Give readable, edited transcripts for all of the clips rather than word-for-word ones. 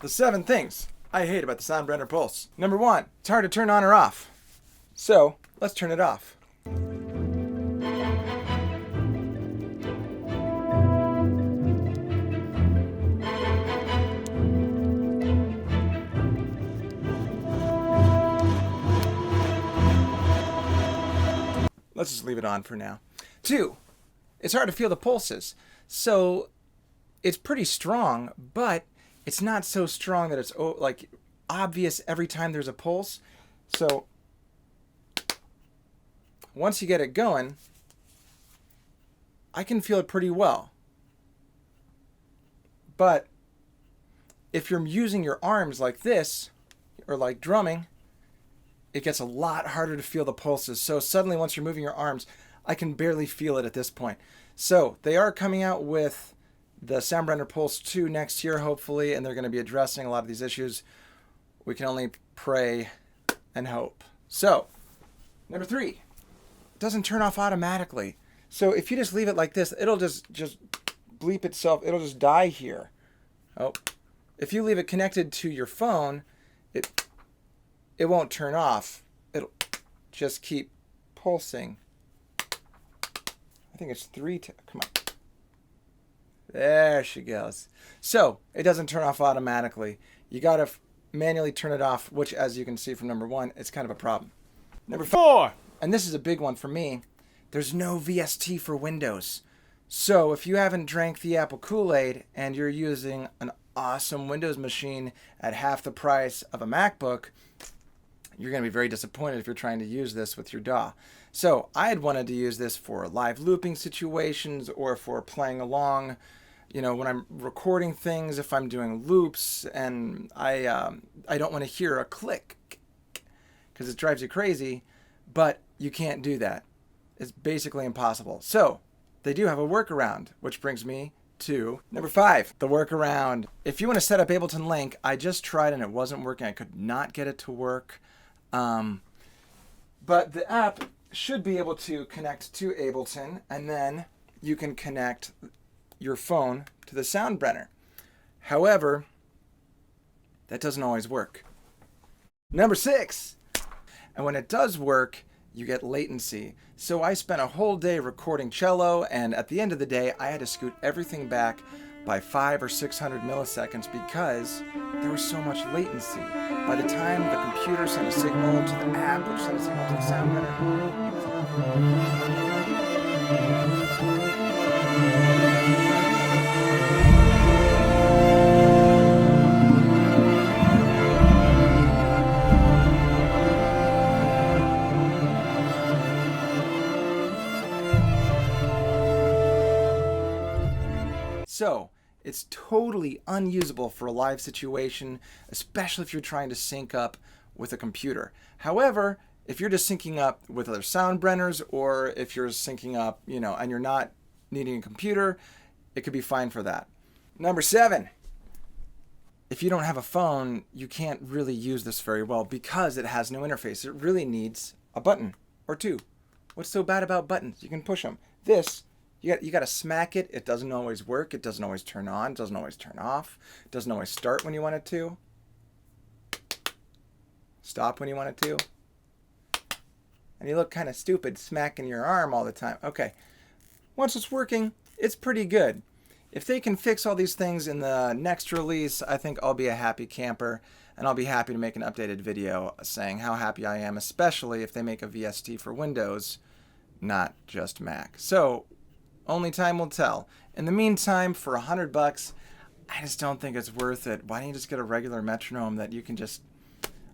The 7 things I hate about the SoundBrenner Pulse. Number 1, it's hard to turn on or off. So, let's turn it off. Let's just leave it on for now. 2, it's hard to feel the pulses. So, it's pretty strong, but it's not so strong that it's like obvious every time there's a pulse. So once you get it going, I can feel it pretty well. But if you're using your arms like this, or like drumming, it gets a lot harder to feel the pulses. So suddenly once you're moving your arms, I can barely feel it at this point. So they are coming out with the SoundBrenner Pulse 2 next year, hopefully, and they're going to be addressing a lot of these issues. We can only pray and hope. So, number 3, it doesn't turn off automatically. So if you just leave it like this, it'll just bleep itself. It'll just die here. Oh, if you leave it connected to your phone, it won't turn off. It'll just keep pulsing. I think it's 3. Come on. There she goes. So it doesn't turn off automatically. You got to manually turn it off, which, as you can see from number 1, it's kind of a problem. Number 4, and this is a big one for me, there's no VST for Windows. So if you haven't drank the Apple Kool-Aid and you're using an awesome Windows machine at half the price of a MacBook, you're going to be very disappointed if you're trying to use this with your DAW. So I had wanted to use this for live looping situations or for playing along, when I'm recording things, if I'm doing loops, and I don't want to hear a click because it drives you crazy, but you can't do that. It's basically impossible. So they do have a workaround, which brings me to number 5, the workaround. If you want to set up Ableton Link, I just tried and it wasn't working. I could not get it to work. But the app should be able to connect to Ableton, and then you can connect your phone to the SoundBrenner. However, that doesn't always work. Number 6, and when it does work, you get latency. So I spent a whole day recording cello, and at the end of the day, I had to scoot everything back by 500 or 600 milliseconds because there was so much latency. By the time the computer sent a signal to the app, which sent a signal to the SoundBrenner. So, it's totally unusable for a live situation, especially if you're trying to sync up with a computer. However, if you're just syncing up with other SoundBrenners, or if you're syncing up, and you're not needing a computer, it could be fine for that. Number 7, if you don't have a phone, you can't really use this very well because it has no interface. It really needs a button or 2. What's so bad about buttons? You can push them. This, you got to smack it. It doesn't always work. It doesn't always turn on. It doesn't always turn off. It doesn't always start when you want it to. Stop when you want it to. And you look kind of stupid smacking your arm all the time. Okay. Once it's working, it's pretty good. If they can fix all these things in the next release, I think I'll be a happy camper, and I'll be happy to make an updated video saying how happy I am, especially if they make a VST for Windows, not just Mac. So, only time will tell. In the meantime, for $100, I just don't think it's worth it. Why don't you just get a regular metronome that you can just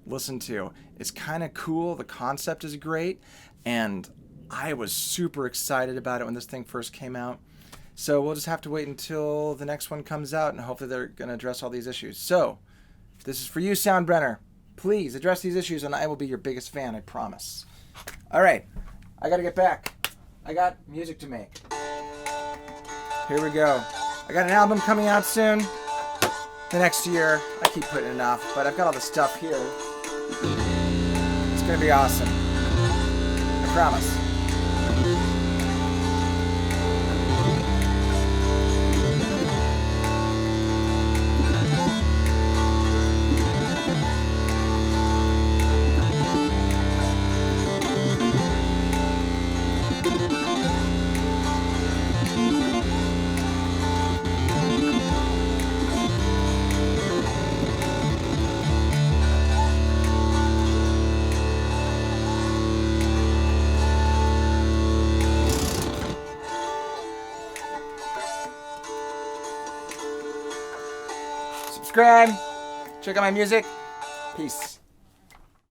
listen to? It's kind of cool. The concept is great, and I was super excited about it when this thing first came out. So we'll just have to wait until the next one comes out, and hopefully they're going to address all these issues. So, if this is for you, SoundBrenner, please address these issues, and I will be your biggest fan, I promise. All right, I got to get back. I got music to make. Here we go. I got an album coming out soon. The next year. I keep putting it off, but I've got all the stuff here. It's going to be awesome. I promise. subscribe, check out my music. Peace.